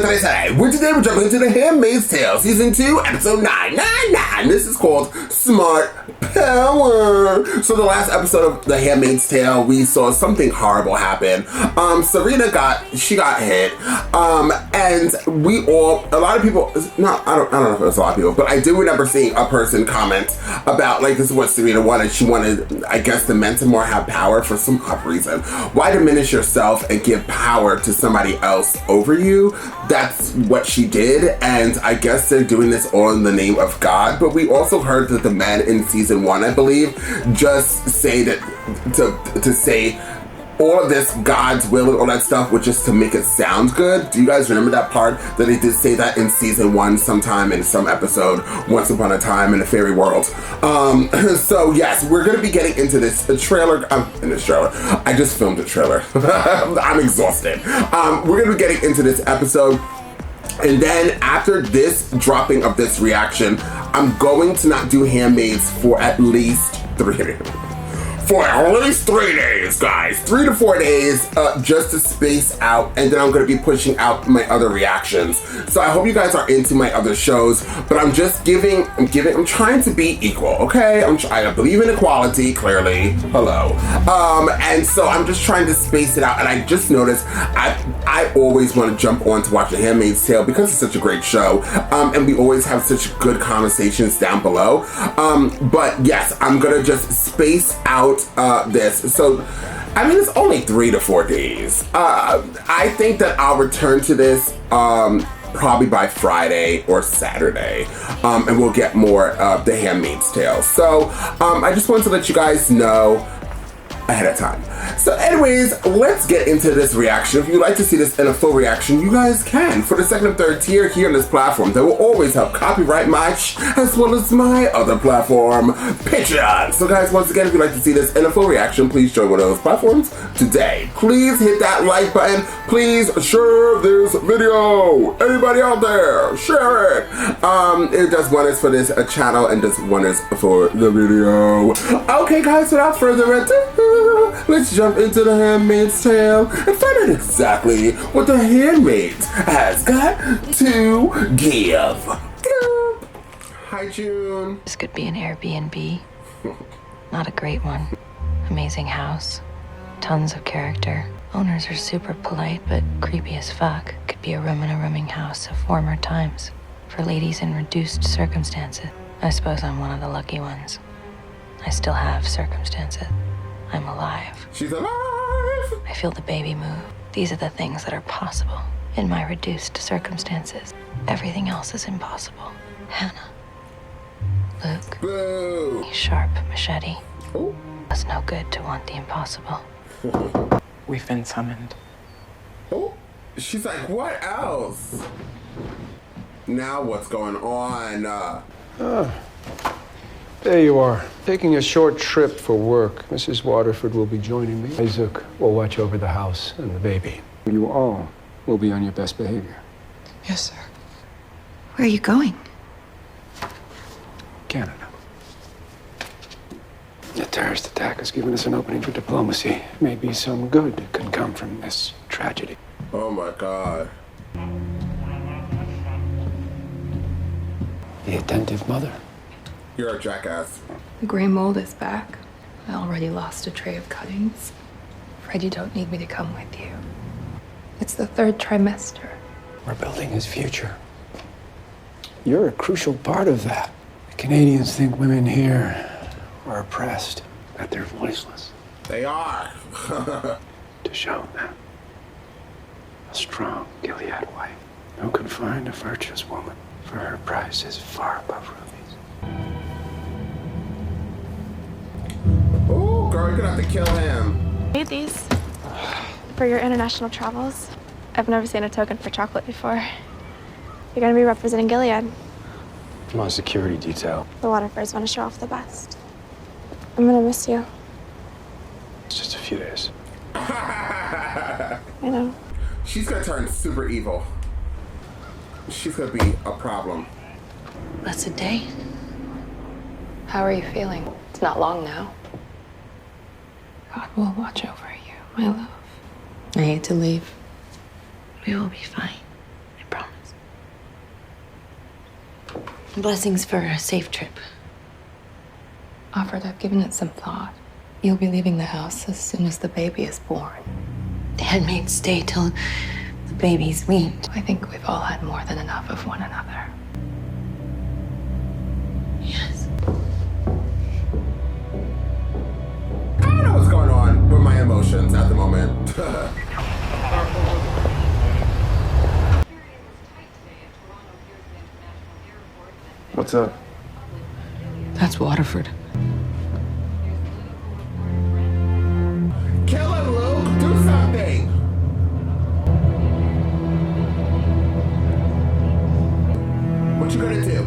What did I say? Today we're jumping into The Handmaid's Tale, Season 2, Episode 999. This is called Smart Power. So the last episode of The Handmaid's Tale, we saw something horrible happen. Serena got hit. And a lot of people, I don't know if it was a lot of people, but I do remember seeing a person comment about, like, this is what Serena wanted. She wanted, I guess, the men to more have power for some odd reason. Why diminish yourself and give power to somebody else over you? That's what she did, and I guess they're doing this all in the name of God. But we also heard that the men in season 1, I believe, just say that to say all of this God's will and all that stuff was just to make it sound good. Do you guys remember that part that they did say that in season 1 sometime in some episode, once upon a time in a fairy world? So yes, we're gonna be getting into this trailer. In this trailer, I just filmed a trailer. I'm exhausted. We're gonna be getting into this episode. And then after this dropping of this reaction, I'm going to not do Handmaids for at least 3 days, guys. 3 to 4 days, just to space out, and then I'm gonna be pushing out my other reactions. So I hope you guys are into my other shows, but I'm trying to be equal, okay? I believe in equality, clearly. Hello. And so I'm just trying to space it out, and I just noticed I always want to jump on to watch The Handmaid's Tale because it's such a great show, and we always have such good conversations down below. But yes, I'm gonna just space out this. So, I mean, it's only 3 to 4 days. I think that I'll return to this probably by Friday or Saturday, and we'll get more of The Handmaid's Tale. So, I just wanted to let you guys know ahead of time. So anyways, let's get into this reaction. If you'd like to see this in a full reaction, you guys can. For the second and third tier here on this platform, that will always help copyright match, as well as my other platform, Patreon. So guys, once again, if you'd like to see this in a full reaction, please join one of those platforms today. Please hit that like button. Please share this video. Anybody out there, share it. It does wonders for this channel and does wonders for the video. Okay guys, without further ado, let's jump into The Handmaid's Tale and find out exactly what the Handmaids has got to give. Hi, June. This could be an Airbnb. Not a great one. Amazing house. Tons of character. Owners are super polite, but creepy as fuck. Could be a room in a rooming house of former times. For ladies in reduced circumstances. I suppose I'm one of the lucky ones. I still have circumstances. I'm alive. She's alive! I feel the baby move. These are the things that are possible in my reduced circumstances. Everything else is impossible. Hannah. Luke. Boo! Sharp machete. Ooh. It's no good to want the impossible. We've been summoned. Oh, she's like, what else? Now what's going on? There you are, taking a short trip for work. Mrs. Waterford will be joining me. Isaac will watch over the house and the baby. You all will be on your best behavior. Yes, sir. Where are you going? Canada. The terrorist attack has given us an opening for diplomacy. Maybe some good can come from this tragedy. Oh my God. The attentive mother. You're a jackass. The gray mold is back. I already lost a tray of cuttings. Afraid you don't need me to come with you. It's the 3rd trimester. We're building his future. You're a crucial part of that. The Canadians think women here are oppressed, that they're voiceless. They are. To show them a strong Gilead wife who can find a virtuous woman, for her price is far above rubies. Oh, girl, you're gonna have to kill him. Made these for your international travels. I've never seen a token for chocolate before. You're gonna be representing Gilead. I'm on security detail. The Waterfords want to show off the best. I'm gonna miss you. It's just a few days. I know. She's gonna turn super evil. She's gonna be a problem. That's a day. How are you feeling? It's not long now. God will watch over you, my love. I hate to leave. We will be fine. I promise. Blessings for a safe trip. Offred, I've given it some thought. You'll be leaving the house as soon as the baby is born. The handmaids stay till the baby's weaned. I think we've all had more than enough of one another. Yes. I don't know what's going on with my emotions at the moment. What's up? That's Waterford. Kill him, Luke! Do something! What you gonna do?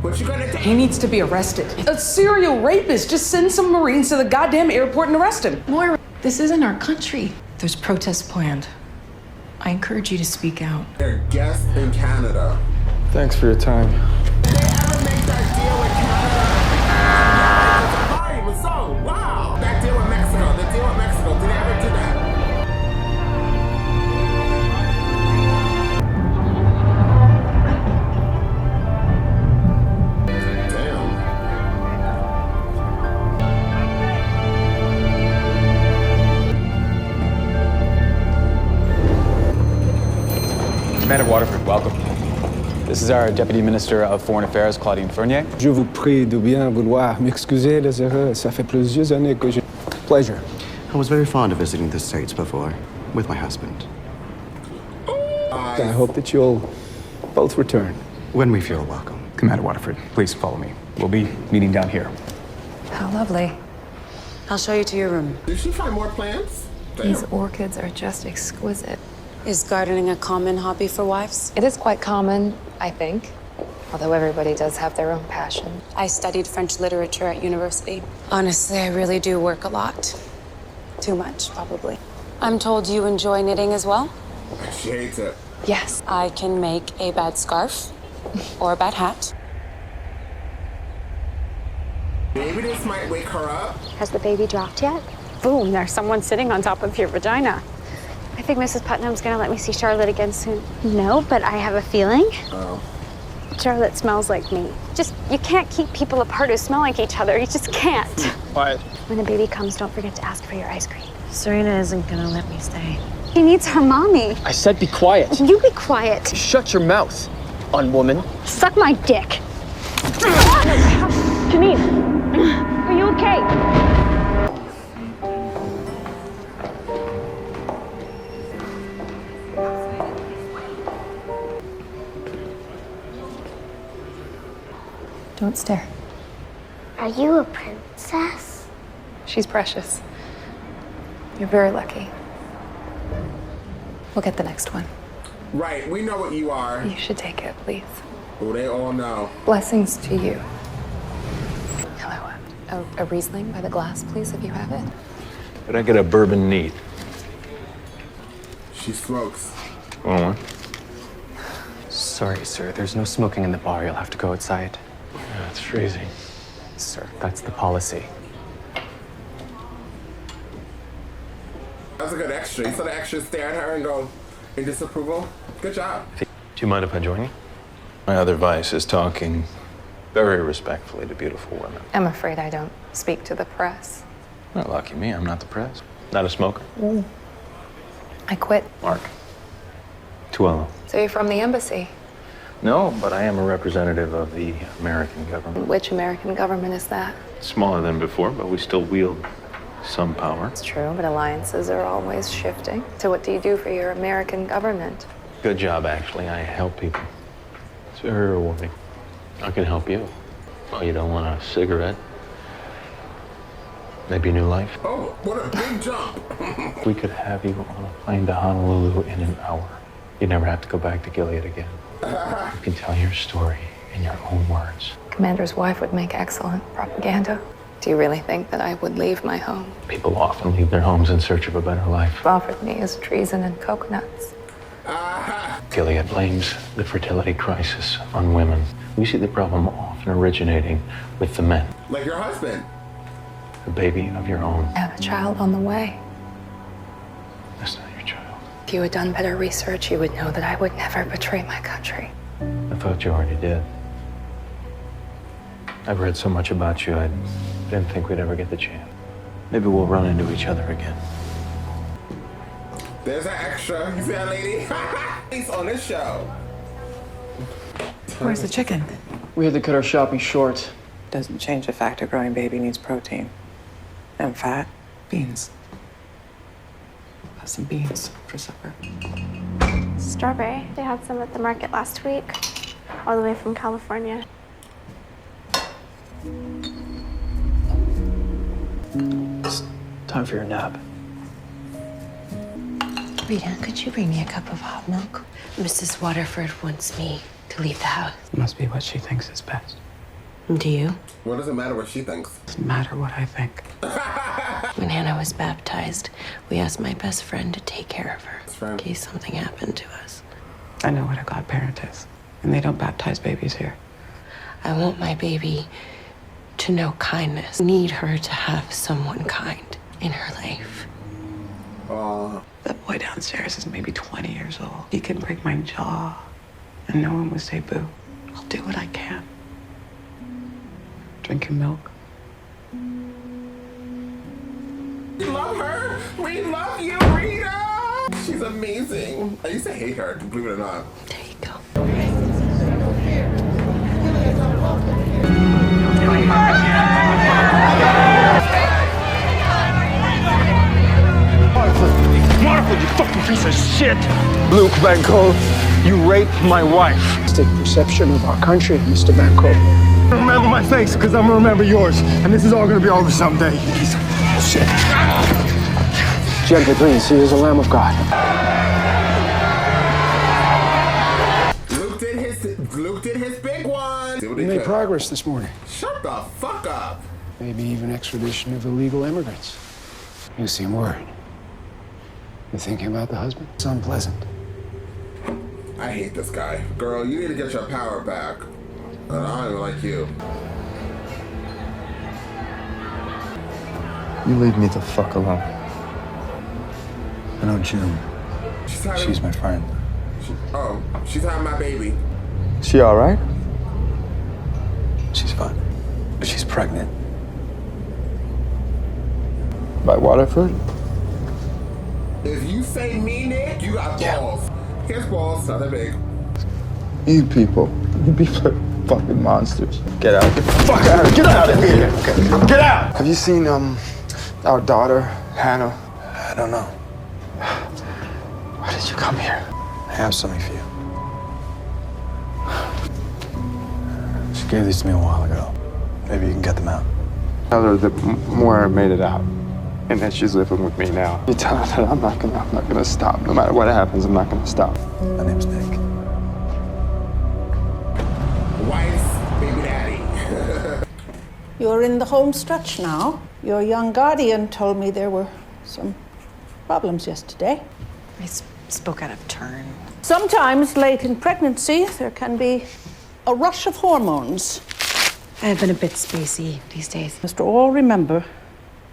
What you gonna do? He needs to be arrested. A serial rapist. Just send some Marines to the goddamn airport and arrest him. Moira, this isn't our country. There's protests planned. I encourage you to speak out. They're guests in Canada. Thanks for your time. Did they ever make that deal with Canada? It's a crime, a song. Wow! That deal with Mexico, the deal with Mexico. Did they ever do that? Commander Waterford, welcome. This is our Deputy Minister of Foreign Affairs, Claudine Fournier. Je vous prie de bien vouloir m'excuser les erreurs. Ça fait plusieurs années que je... Pleasure. I was very fond of visiting the States before, with my husband. I hope that you'll both return. When we feel welcome. Commander Waterford, please follow me. We'll be meeting down here. How lovely. I'll show you to your room. Did she find more plants? Damn. These orchids are just exquisite. Is gardening a common hobby for wives? It is quite common, I think. Although everybody does have their own passion. I studied French literature at university. Honestly, I really do work a lot. Too much, probably. I'm told you enjoy knitting as well? She hates it. Yes. I can make a bad scarf or a bad hat. Maybe this might wake her up. Has the baby dropped yet? Boom, there's someone sitting on top of your vagina. I think Mrs. Putnam's gonna let me see Charlotte again soon. No, but I have a feeling. Oh. Charlotte smells like me. Just, you can't keep people apart who smell like each other. You just can't. Quiet. When the baby comes, don't forget to ask for your ice cream. Serena isn't gonna let me stay. He needs her mommy. I said be quiet. You be quiet. Shut your mouth, unwoman. Suck my dick. Janine, are you okay? Don't stare. Are you a princess? She's precious. You're very lucky. We'll get the next one. Right, we know what you are. You should take it, please. Oh, they all know. Blessings to you. Hello. A Riesling by the glass, please, if you have it. Could I get a bourbon neat? She smokes. Want one? Sorry, sir. There's no smoking in the bar. You'll have to go outside. Yeah, it's freezing. Sir, that's the policy. That's a good extra. You saw the extra stare at her and go in disapproval. Good job. Do you mind if I join you? My other vice is talking very respectfully to beautiful women. I'm afraid I don't speak to the press. Not lucky me, I'm not the press. Not a smoker. I quit. Mark. Tuello. So you're from the embassy. No, but I am a representative of the American government. Which American government is that? Smaller than before, but we still wield some power. It's true, but alliances are always shifting. So what do you do for your American government? Good job, actually. I help people. It's very rewarding. I can help you. Oh, you don't want a cigarette? Maybe a new life? Oh, what a big jump. We could have you on a plane to Honolulu in an hour. You'd never have to go back to Gilead again. You can tell your story in your own words. Commander's wife would make excellent propaganda. Do you really think that I would leave my home? People often leave their homes in search of a better life. Offered me is treason and coconuts. Gilead blames the fertility crisis on women. We see the problem often originating with the men. Like your husband. A baby of your own. I have a child on the way. That's not your child. If you had done better research, you would know that I would never betray my country. I thought you already did. I've read so much about you, I didn't think we'd ever get the chance. Maybe we'll run into each other again. There's an extra. You see that lady? He's on this show. Where's the chicken? We had to cut our shopping short. Doesn't change the fact a growing baby needs protein. And fat. Beans. Have some beans for supper. Strawberry. They had some at the market last week, all the way from California. It's time for your nap. Rita, could you bring me a cup of hot milk? Mrs. Waterford wants me to leave the house. It must be what she thinks is best. Do you? What does it matter what she thinks? Doesn't matter what I think. When Hannah was baptized, we asked my best friend to take care of her in case something happened to us. I know what a godparent is. And they don't baptize babies here. I want my baby to know kindness. I need her to have someone kind in her life. The boy downstairs is maybe 20 years old. He can break my jaw, and no one would say boo. I'll do what I can. Drink your milk. We love her. We love you, Rita. She's amazing. I used to hate her, believe it or not. There you go. Waterford, you fucking piece of shit! Luke Van Cole, you raped my wife. State perception of our country, Mr. Banco. Remember my face, because I'm gonna remember yours. And this is all gonna be over someday. Piece of shit. Gently, please. He is a lamb of God. Luke did his big one. We made progress this morning. Shut the fuck up. Maybe even extradition of illegal immigrants. You seem worried. You thinking about the husband? It's unpleasant. I hate this guy. Girl, you need to get your power back. I don't even like you. You leave me the fuck alone. I know June. She's my friend. She's having my baby. She all right? She's fine. But she's pregnant. By Waterford? If you say me, Nick, you got balls. His balls, not that big. You people are fucking monsters. Get out. Get the fuck out of here. Get out of here. Okay. Get out. Have you seen, our daughter, Hannah? I don't know. Why did you come here? I have something for you. She gave these to me a while ago. Maybe you can get them out. Tell her that Moira made it out, and that she's living with me now. You tell her that I'm not gonna stop. No matter what happens, I'm not gonna stop. My name's Nick. Wife's baby daddy. You're in the home stretch now. Your young guardian told me there were some problems yesterday. I spoke out of turn. Sometimes late in pregnancy, there can be a rush of hormones. I've been a bit spacey these days. Must all remember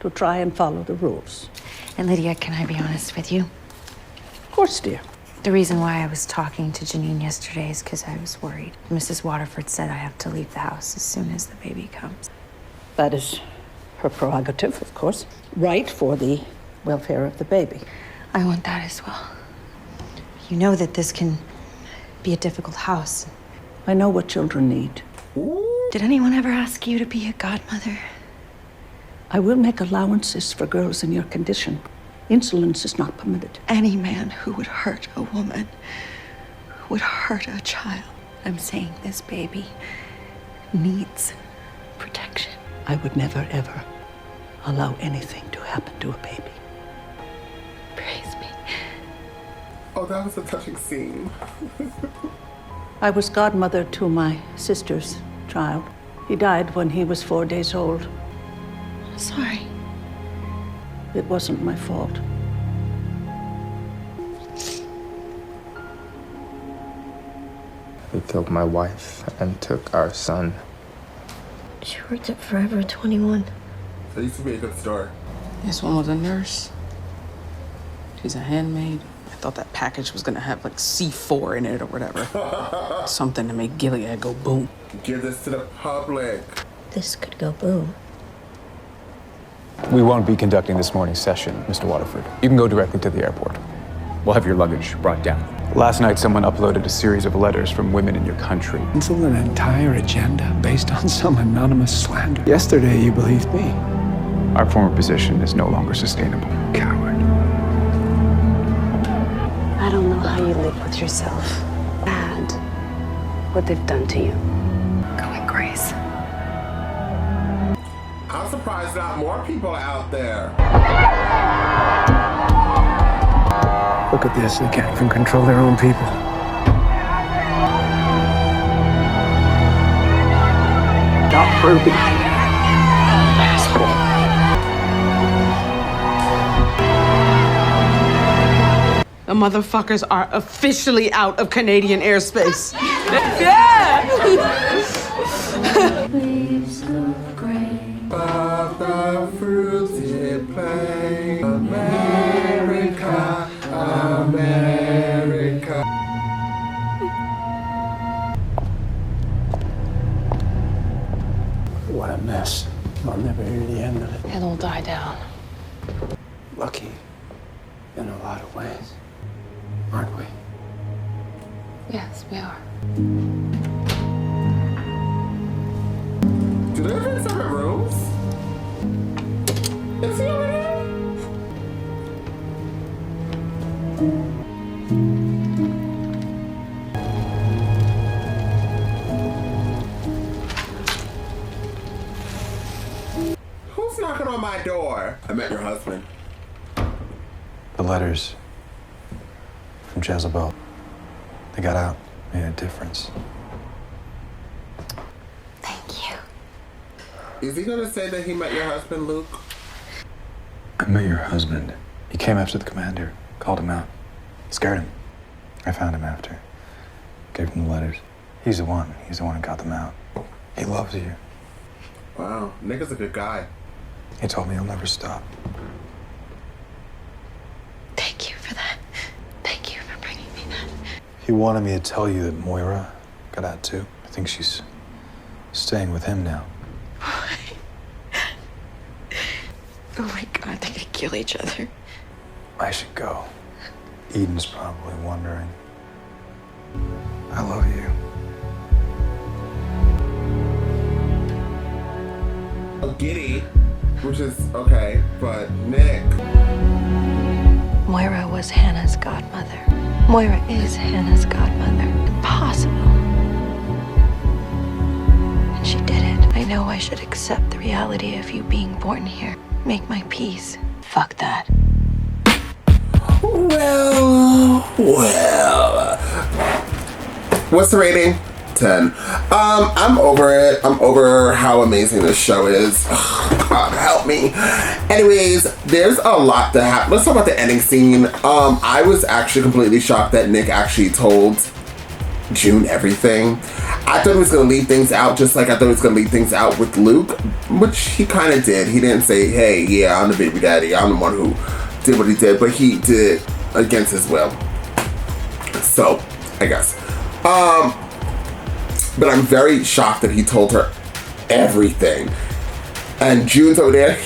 to try and follow the rules. And Lydia, can I be honest with you? Of course, dear. The reason why I was talking to Janine yesterday is because I was worried. Mrs. Waterford said I have to leave the house as soon as the baby comes. That is her prerogative, of course. Right for the welfare of the baby. I want that as well. You know that this can be a difficult house. I know what children need. Did anyone ever ask you to be a godmother? I will make allowances for girls in your condition. Insolence is not permitted. Any man who would hurt a woman would hurt a child. I'm saying this baby needs protection. I would never, ever allow anything to happen to a baby. Praise me. Oh, that was a touching scene. I was godmother to my sister's child. He died when he was 4 days old. Sorry. It wasn't my fault. They killed my wife and took our son. She worked at Forever 21. That used to be a good story. This one was a nurse. She's a handmaid. I thought that package was gonna have like C4 in it or whatever. Something to make Gilead go boom. Give this to the public. This could go boom. We won't be conducting this morning's session, Mr. Waterford. You can go directly to the airport. We'll have your luggage brought down. Last night, someone uploaded a series of letters from women in your country. Cancel an entire agenda based on some anonymous slander. Yesterday, you believed me. Our former position is no longer sustainable. Coward. I don't know how you live with yourself. And what they've done to you. Going Grace. I'm surprised not more people out there. Look at this. They can't even control their own people. Not Ruby. Asshole. The motherfuckers are officially out of Canadian airspace. Yeah! Leaves of grain above the fruited plain. America, America. What a mess. I'll never hear the end of it. It'll die down. Lucky in a lot of ways, aren't we? Yes, we are. Do they live in separate rooms? Is he over there? Who's knocking on my door? I met your husband. The letters from Jezebel. They got out, made a difference. Thank you. Is he gonna say that he met your husband, Luke? I met your husband. He came after the commander, called him out, scared him. I found him after, gave him the letters. He's the one who got them out. He loves you. Wow, Nick is a good guy. He told me he'll never stop. Thank you for that. Thank you for bringing me that. He wanted me to tell you that Moira got out too. I think she's staying with him now. Oh my God, they could kill each other. I should go. Eden's probably wondering. I love you. Giddy, which is okay, but Nick. Moira was Hannah's godmother. Moira is Hannah's godmother. Impossible. And she did it. I know I should accept the reality of you being born here. Make my peace. Fuck that. Well. What's the rating? 10. I'm over it. I'm over how amazing this show is. God help me. Anyways, there's a lot that happened. Let's talk about the ending scene. I was actually completely shocked that Nick actually told June everything. I thought he was going to leave things out, just like I thought he was going to leave things out with Luke, which he kind of did. He didn't say, hey, yeah, I'm the baby daddy. I'm the one who did what he did, but he did against his will. So, I guess. But I'm very shocked that he told her everything. And June's over there,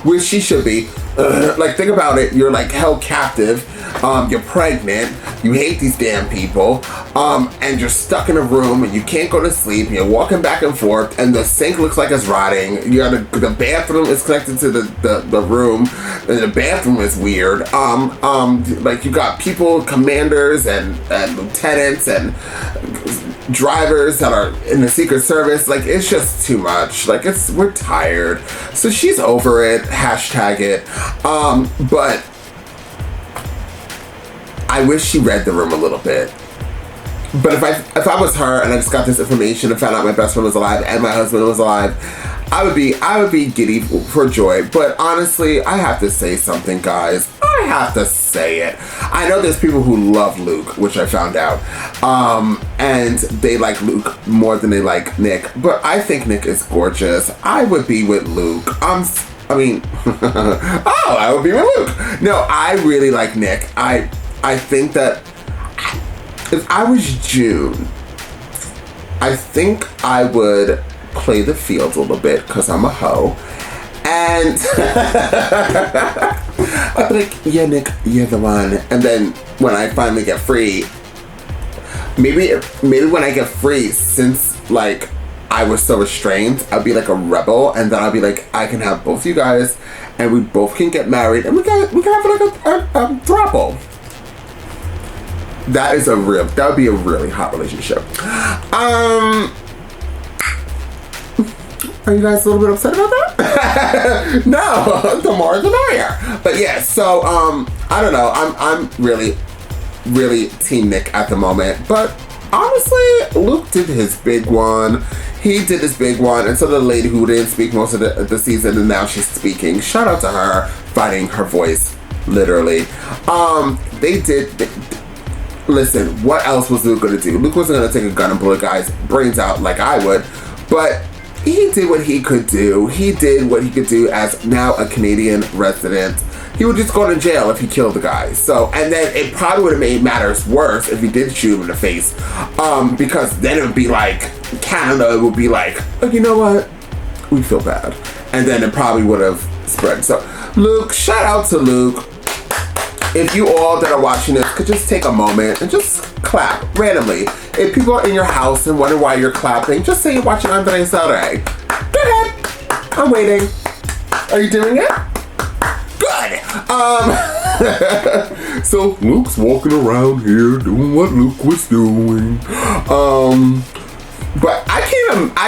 where she should be. Like, think about it. You're like held captive. You're pregnant. You hate these damn people. And you're stuck in a room and you can't go to sleep. And you're walking back and forth and the sink looks like it's rotting. The bathroom is connected to the room. And the bathroom is weird. Like you got people, commanders and lieutenants and drivers that are in the Secret Service. Like, it's just too much. Like, we're tired. So she's over it. Hashtag it. But I wish she read the room a little bit. But if I was her and I just got this information and found out my best friend was alive and my husband was alive, I would be giddy for joy. But honestly, I have to say something, guys. I have to say it. I know there's people who love Luke, which I found out, and they like Luke more than they like Nick. But I think Nick is gorgeous. I would be with Luke. I would be with Luke. No, I really like Nick. I think that if I was June, I think I would play the field a little bit because I'm a hoe. And I'd be like, yeah, Nick, you're the one. And then when I finally get free, maybe when I get free, since like I was so restrained, I'd be like a rebel, and then I'd be like, I can have both you guys, and we both can get married, and we can have like a throuple. That would be a really hot relationship. Are you guys a little bit upset about that? No, the more the merrier. But yeah, so I don't know. I'm really Team Nick at the moment. But honestly, Luke did his big one. He did his big one, and so the lady who didn't speak most of the season, and now she's speaking. Shout out to her, finding her voice, literally. Listen, what else was Luke gonna do? Luke wasn't gonna take a gun and blow a guy's brains out like I would, but he did what he could do. He did what he could do as now a Canadian resident. He would just go to jail if he killed the guy. So, and then it probably would have made matters worse if he did shoot him in the face, because then it would be like, Canada would be like, oh, you know what? We feel bad. And then it probably would have spread. So, Luke, shout out to Luke. If you all that are watching this could just take a moment and just clap randomly. If people are in your house and wonder why you're clapping, just say you're watching Andre Saturday. Go ahead. I'm waiting. Are you doing it? Good. So Luke's walking around here doing what Luke was doing. But I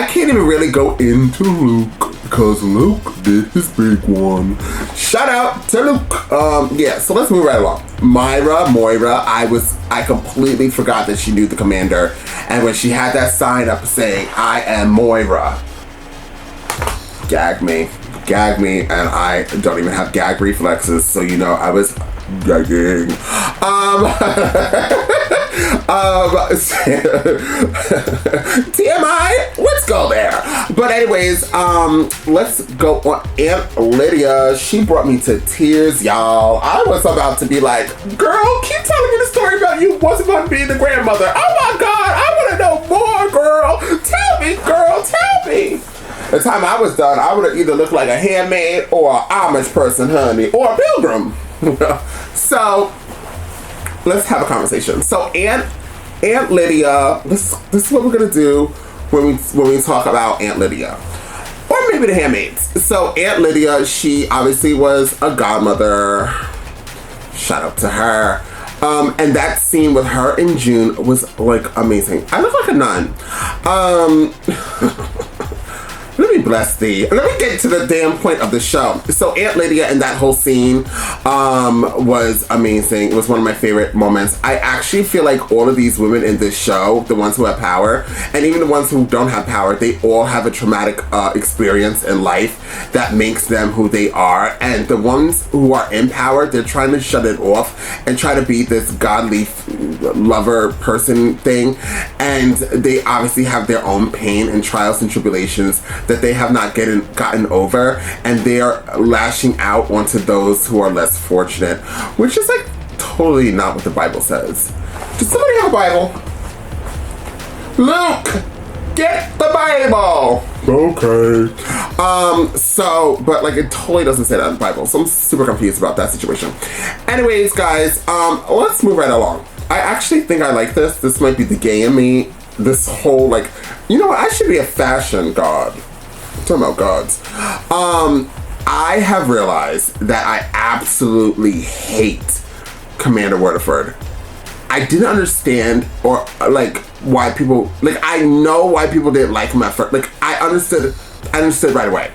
can't even really go into Luke because Luke did his big one. Shout out to Luke. Yeah, so let's move right along. Moira, I completely forgot that she knew the commander. And when she had that sign up saying, I am Moira, gag me, and I don't even have gag reflexes, so you know I was gagging. TMI, let's go there. But anyways, let's go on. Aunt Lydia, she brought me to tears, y'all. I was about to be like, girl, keep telling me the story about you wasn't going to be the grandmother. Oh my God, I want to know more, girl. Tell me, girl, tell me. The time I was done, I would have either looked like a handmaid or an Amish person, honey, or a pilgrim. So, let's have a conversation. So, Aunt Lydia, this is what we're gonna do when we talk about Aunt Lydia, or maybe the Handmaids. So, Aunt Lydia, she obviously was a godmother. Shout out to her. And that scene with her in June was like amazing. I look like a nun. Let me bless thee. Let me get to the damn point of the show. So Aunt Lydia and that whole scene was amazing. It was one of my favorite moments. I actually feel like all of these women in this show, the ones who have power, and even the ones who don't have power, they all have a traumatic experience in life that makes them who they are. And the ones who are in power, they're trying to shut it off and try to be this godly lover person thing. And they obviously have their own pain and trials and tribulations that they have not gotten over, and they are lashing out onto those who are less fortunate, which is like totally not what the Bible says. Does somebody have a Bible? Luke, get the Bible. Okay. But like it totally doesn't say that in the Bible, so I'm super confused about that situation. Anyways, guys, let's move right along. I actually think I like this. This might be the gay in me. This whole like, you know what? I should be a fashion god. I'm talking about gods. I have realized that I absolutely hate Commander Waterford. I didn't understand or like why people like. I know why people didn't like him at first. Like I understood right away.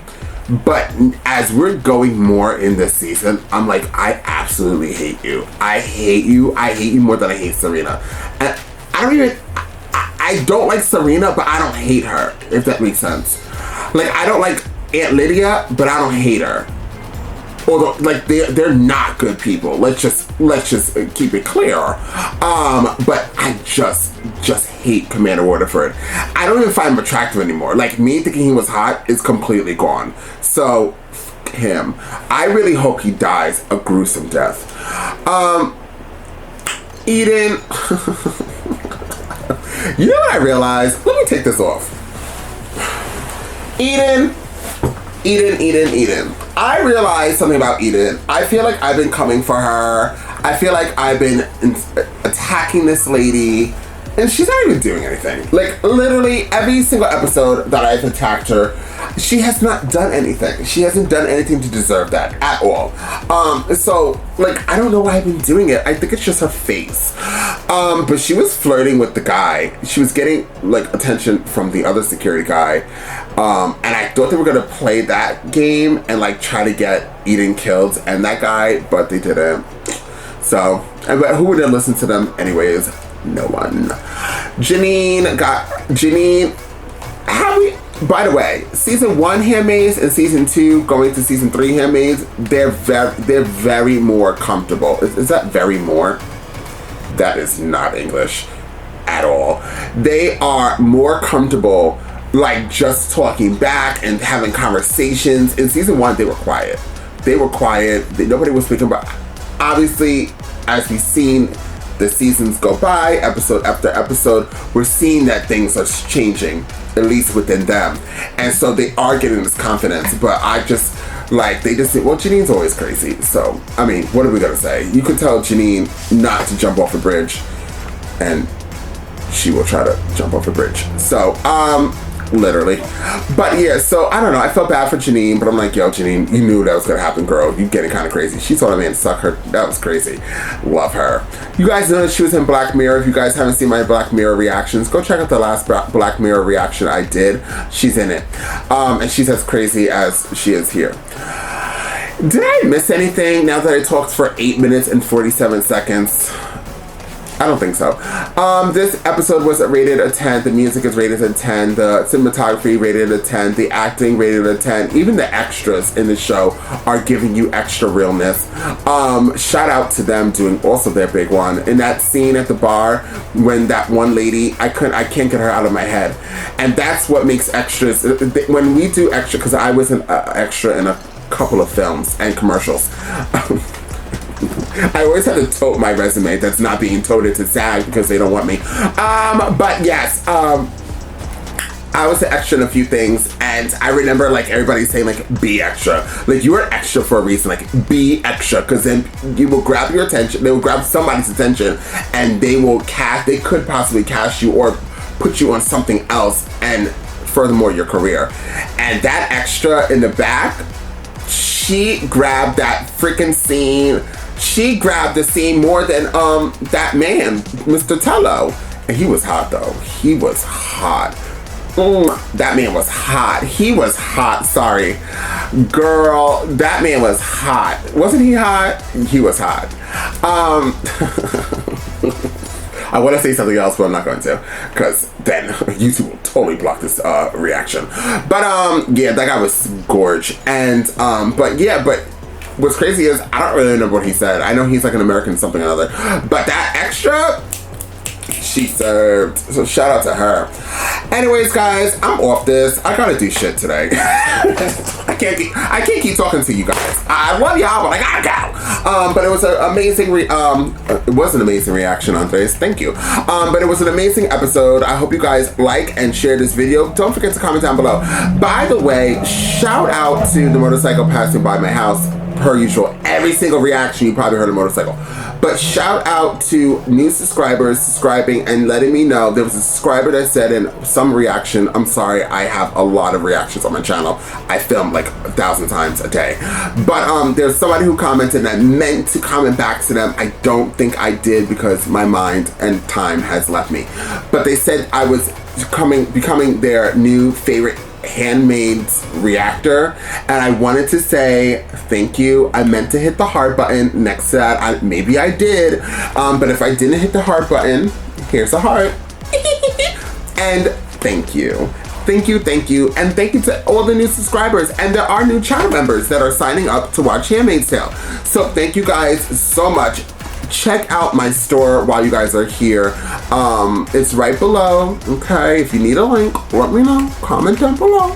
But as we're going more in this season, I'm like, I absolutely hate you. I hate you. I hate you more than I hate Serena. And I don't like Serena, but I don't hate her, if that makes sense. Like, I don't like Aunt Lydia, but I don't hate her. Although, like, they're not good people. Let's just keep it clear. But I just hate Commander Waterford. I don't even find him attractive anymore. Like, me thinking he was hot is completely gone. So, f him. I really hope he dies a gruesome death. Eden. You know what I realized? Let me take this off. Eden. I realized something about Eden. I feel like I've been coming for her. I feel like I've been attacking this lady, and she's not even doing anything. Like, literally every single episode that I've attacked her, she has not done anything. She hasn't done anything to deserve that at all. So, like, I don't know why I've been doing it. I think it's just her face. But she was flirting with the guy. She was getting, like, attention from the other security guy. And I thought they were gonna play that game and, like, try to get Eden killed and that guy, but they didn't. So, but who would have listened to them anyways? No one. Janine, by the way, season 1 Handmaids and season 2 going to season 3 Handmaids, they're very more comfortable. Is that very more? That is not English at all. They are more comfortable, like, just talking back and having conversations. In season 1, they were quiet. Nobody was speaking about. Obviously, as we've seen the seasons go by, episode after episode, we're seeing that things are changing, at least within them. And so they are getting this confidence, but I just, like, they just say, well, Janine's always crazy. So, I mean, what are we gonna say? You could tell Janine not to jump off a bridge, and she will try to jump off a bridge. So, literally. But yeah, so I don't know. I felt bad for Janine, but I'm like, yo, Janine, you knew that was gonna happen, girl. You getting kind of crazy. She told a man to suck her. That was crazy. Love her. You guys know that she was in Black Mirror. If you guys haven't seen my Black Mirror reactions, go check out the last Black Mirror reaction I did. She's in it. And she's as crazy as she is here. Did I miss anything now that I talked for 8 minutes and 47 seconds? I don't think so. This episode was rated a 10. The music is rated a 10. The cinematography rated a 10. The acting rated a 10. Even the extras in the show are giving you extra realness. Shout out to them doing also their big one. In that scene at the bar when that one lady, I can't get her out of my head. And that's what makes extras. When we do extra, because I was an extra in a couple of films and commercials. I always have to tote my resume that's not being toted to SAG because they don't want me. But yes, I was an extra in a few things, and I remember, like, everybody saying, like, be extra. Like, you are extra for a reason. Like, be extra, because then you will grab your attention. They will grab somebody's attention, and they could possibly cast you or put you on something else, and furthermore, your career. And that extra in the back, she grabbed that freaking scene. She grabbed the scene more than that man, Mr. Tello. And he was hot, though. He was hot. That man was hot. He was hot, sorry. Girl, that man was hot. Wasn't he hot? He was hot. I want to say something else, but I'm not going to, because then YouTube will totally block this reaction. But yeah, that guy was gorge. And but what's crazy is I don't really remember what he said. I know he's like an American something or other. But that extra, she served. So shout out to her. Anyways, guys, I'm off this. I gotta do shit today. I can't keep talking to you guys. I love y'all, but I gotta go. But it was an amazing it was an amazing reaction, Andres. Thank you. But it was an amazing episode. I hope you guys like and share this video. Don't forget to comment down below. By the way, shout out to the motorcycle passing by my house. Per usual, every single reaction you probably heard a motorcycle. But shout out to new subscribers subscribing and letting me know. There was a subscriber that said in some reaction, I'm sorry, I have a lot of reactions on my channel. I film like 1,000 times a day. But there's somebody who commented and I meant to comment back to them. I don't think I did because my mind and time has left me. But they said I was becoming their new favorite Handmaids reactor, and I wanted to say thank you. I meant to hit the heart button next to that. Maybe I did, but if I didn't hit the heart button, here's a heart. And thank you. Thank you, and thank you to all the new subscribers, and there are new channel members that are signing up to watch Handmaid's Tale. So thank you guys so much. Check out my store while you guys are here. It's right below, okay? If you need a link, let me know. Comment down below.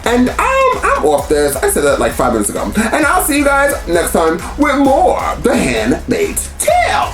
And I'm off this. I said that like 5 minutes ago. And I'll see you guys next time with more The Handmaid's Tale.